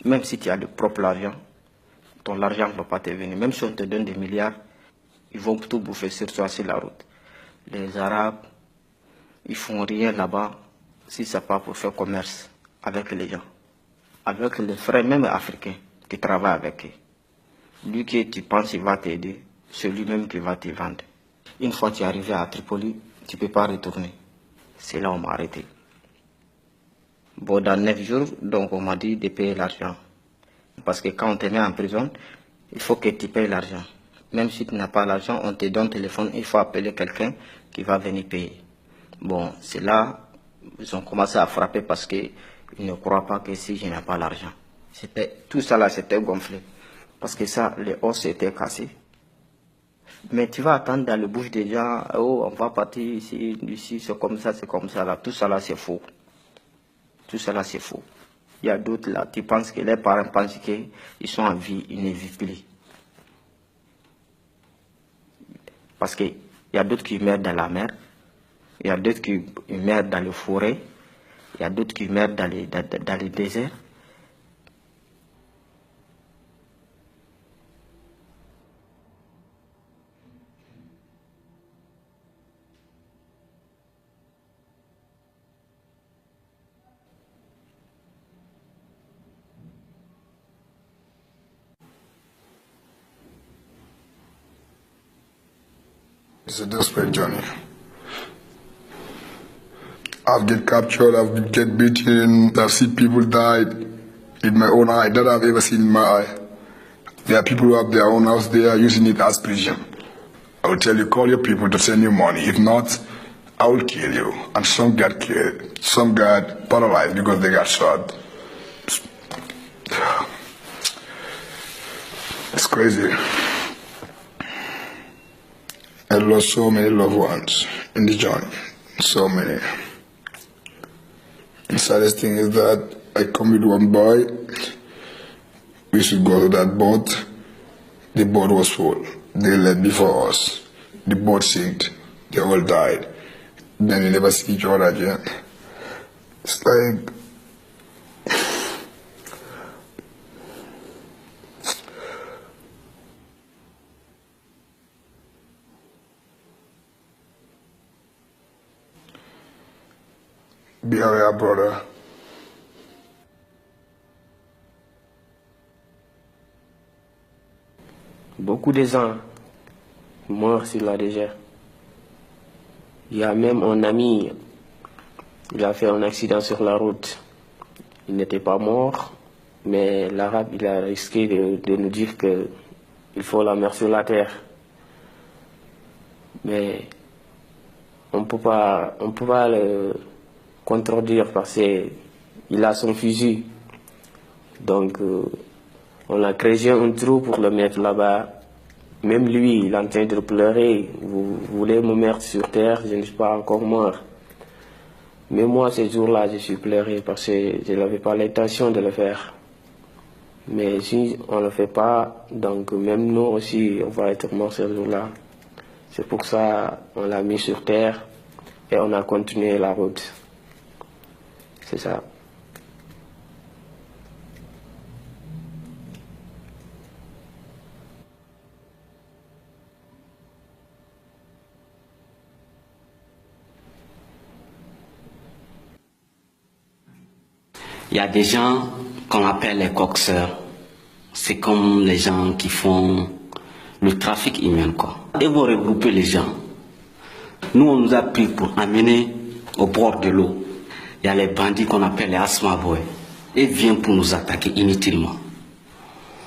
Même si tu as de propre l'argent, ton argent ne va pas te venir. Même si on te donne des milliards, ils vont tout bouffer sur toi sur la route. Les Arabes, ils font rien là-bas si ce n'est pas pour faire commerce avec les gens. Avec les frères, même africains, qui travaillent avec eux. Lui que tu penses qu'il va t'aider, c'est lui-même qui va te vendre. Une fois que tu es arrivé à Tripoli, tu ne peux pas retourner. C'est là où on m'a arrêté. Bon, dans 9 jours, donc on m'a dit de payer l'argent. Parce que quand on te met en prison, il faut que tu payes l'argent. Même si tu n'as pas l'argent, on te donne le téléphone, il faut appeler quelqu'un qui va venir payer. Bon, c'est là, ils ont commencé à frapper parce qu'ils ne croient pas que si je n'ai pas l'argent. Tout ça là, c'était gonflé. Parce que ça, les os étaient cassés. Mais tu vas attendre dans le bouche des gens, oh, on va partir ici, c'est comme ça là. Tout ça là, c'est faux. Tout ça là, c'est faux. Il y a d'autres là, tu penses que les parents pensent qu'ils sont en vie, ils ne vivent plus. Parce qu'il y a d'autres qui meurent dans la mer, il y a d'autres qui meurent dans les forêts, il y a d'autres qui meurent dans les déserts. It's a desperate journey. I've get captured, I've get beaten, I've seen people die in my own eye, that I've ever seen in my eye. There are people who have their own house, they are using it as prison. I will tell you, call your people to send you money. If not, I will kill you. And some got killed, some got paralyzed because they got shot. It's crazy. I lost so many loved ones in the journey, so many. The saddest thing is that I come with one boy, we should go to that boat, the boat was full, they left before us, the boat sank, they all died, then we never see each other again. It's like, be aware, brother. Beaucoup de gens morts sur la désert. Il y a même un ami, il a fait un accident sur la route. Il n'était pas mort, mais l'arabe, il a risqué de nous dire qu'il faut la mer sur la terre. Mais on ne peut pas le contredire parce qu'il a son fusil. Donc, on a créé un trou pour le mettre là-bas. Même lui, il est en train de pleurer. Vous voulez me mettre sur terre, je ne suis pas encore mort. Mais moi, ce jour-là, je suis pleuré parce que je n'avais pas l'intention de le faire. Mais si on ne le fait pas, donc même nous aussi, on va être morts ce jour-là. C'est pour ça qu'on l'a mis sur terre et on a continué la route. C'est ça. Il y a des gens qu'on appelle les coxeurs. C'est comme les gens qui font le trafic humain, quoi. Et vous regroupez les gens. Nous, on nous a pris pour amener au bord de l'eau. Il y a les bandits qu'on appelle les Asma Boy. Ils viennent pour nous attaquer inutilement.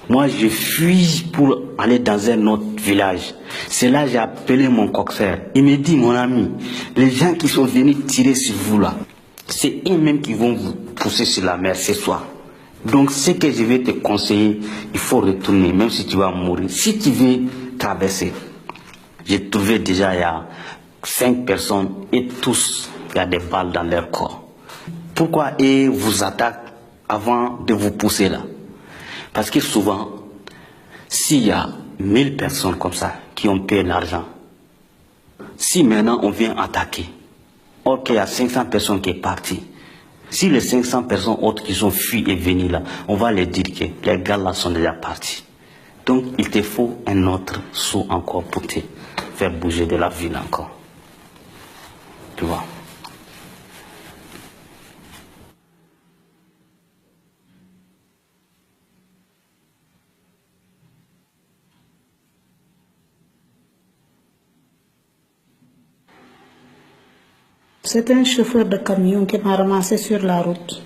Moi, je fuis pour aller dans un autre village. C'est là que j'ai appelé mon coxeur. Il me dit, mon ami, les gens qui sont venus tirer sur vous là, c'est eux-mêmes qui vont vous pousser sur la mer ce soir. Donc, ce que je vais te conseiller, il faut retourner, même si tu vas mourir. Si tu veux traverser, j'ai trouvé déjà, il y a 5 personnes et tous, il y a des balles dans leur corps. Pourquoi ils vous attaquent avant de vous pousser là? Parce que souvent, s'il y a 1000 personnes comme ça qui ont payé l'argent, si maintenant on vient attaquer, or qu'il y a 500 personnes qui sont parties, Si les 500 personnes autres qui sont fuies et venues là, on va les dire que les gars là sont déjà partis. Donc il te faut un autre saut encore pour te faire bouger de la ville encore. Tu vois. C'est un chauffeur de camion qui m'a ramassé sur la route.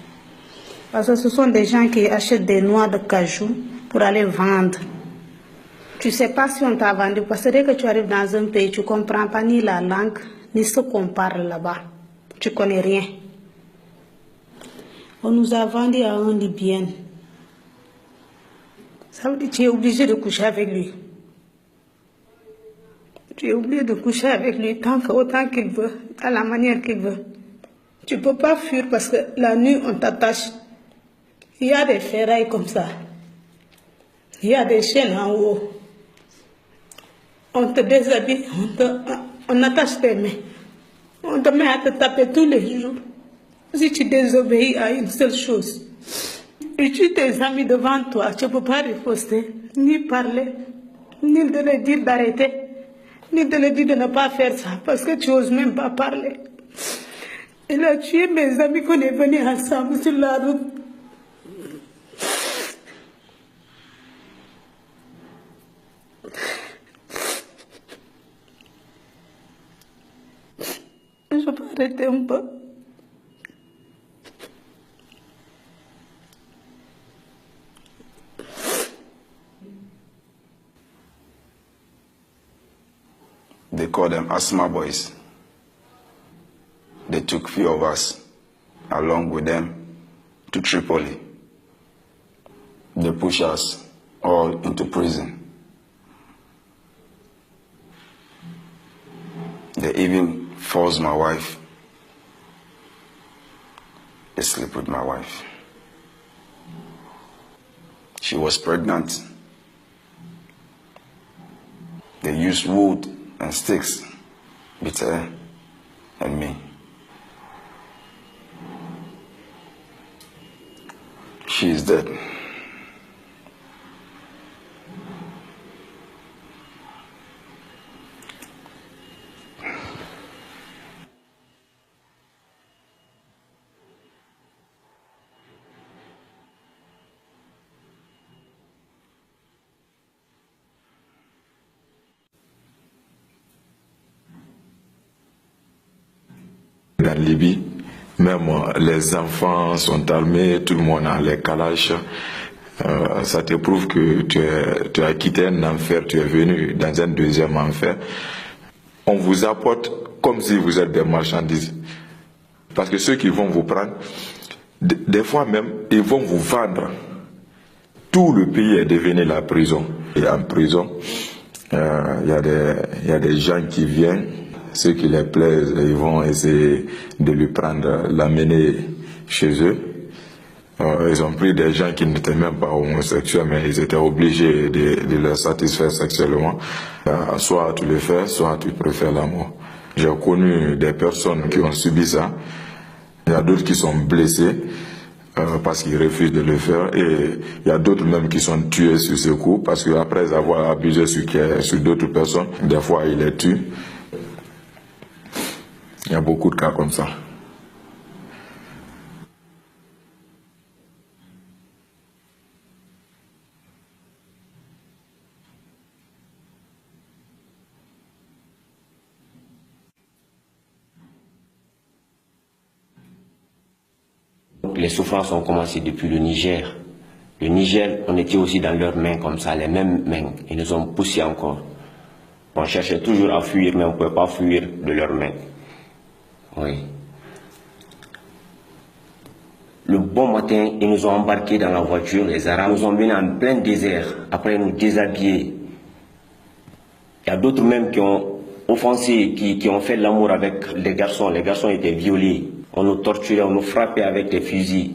Parce que ce sont des gens qui achètent des noix de cajou pour aller vendre. Tu ne sais pas si on t'a vendu, parce que dès que tu arrives dans un pays, tu ne comprends pas ni la langue, ni ce qu'on parle là-bas. Tu ne connais rien. On nous a vendu à un Libyen. Ça veut dire que tu es obligé de coucher avec lui. Tu es obligé de coucher avec lui autant qu'il veut, à la manière qu'il veut. Tu ne peux pas fuir parce que la nuit, on t'attache. Il y a des ferrailles comme ça. Il y a des chaînes en haut. On te déshabille, on attache tes mains. On te met à te taper tous les jours. Si tu désobéis à une seule chose, et tu tes amis devant toi, tu ne peux pas riposter, ni parler, ni de leur dire d'arrêter, ni de leur dire de ne pas faire ça, parce que tu n'oses même pas parler. Il a tué mes amis qu'on est venus ensemble sur la route. Je peux arrêter un peu. They call them Asthma Boys. They took few of us along with them to Tripoli. They pushed us all into prison. They even forced my wife to sleep with my wife. She was pregnant. They used wood and sticks, beat her and me. She is dead. Dans Libye, même les enfants sont armés, tout le monde a les calaches. Ça te prouve que tu as quitté un enfer, tu es venu dans un deuxième enfer. On vous apporte comme si vous êtes des marchandises. Parce que ceux qui vont vous prendre, des fois même, ils vont vous vendre. Tout le pays est devenu la prison. Et en prison, il y a des gens qui viennent. Ceux qui les plaisent, ils vont essayer de lui prendre, l'amener chez eux. Ils ont pris des gens qui n'étaient même pas homosexuels, mais ils étaient obligés de les satisfaire sexuellement. Soit tu le fais, soit tu préfères la mort. J'ai connu des personnes qui ont subi ça. Il y a d'autres qui sont blessés parce qu'ils refusent de le faire. Et il y a d'autres même qui sont tués sur ce coup parce qu'après avoir abusé sur d'autres personnes, des fois ils les tuent. Il y a beaucoup de cas comme ça. Les souffrances ont commencé depuis le Niger. Le Niger, on était aussi dans leurs mains comme ça, les mêmes mains. Ils nous ont poussés encore. On cherchait toujours à fuir, mais on ne pouvait pas fuir de leurs mains. Oui. Le bon matin, ils nous ont embarqués dans la voiture, les Arabes nous ont mis en plein désert, après nous déshabiller. Il y a d'autres même qui ont offensé, qui ont fait l'amour avec les garçons étaient violés. On nous torturait, on nous frappait avec des fusils.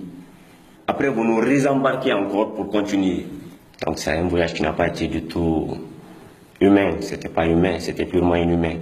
Après, vous nous réembarquez encore pour continuer. Donc c'est un voyage qui n'a pas été du tout humain, c'était pas humain, c'était purement inhumain.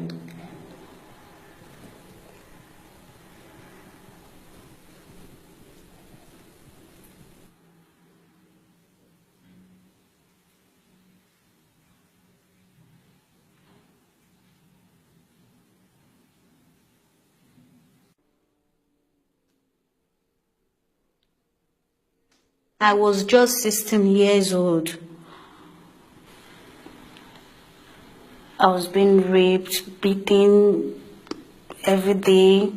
I was just 16 years old. I was being raped, beaten every day.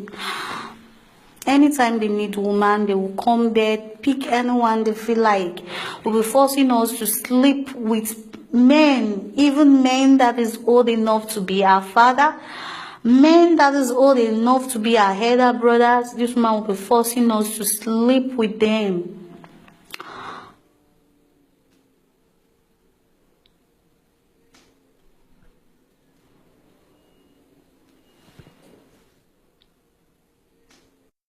Anytime they need woman, they will come there, pick anyone they feel like. Will be forcing us to sleep with men, even men that is old enough to be our father, men that is old enough to be our elder brothers. This man will be forcing us to sleep with them.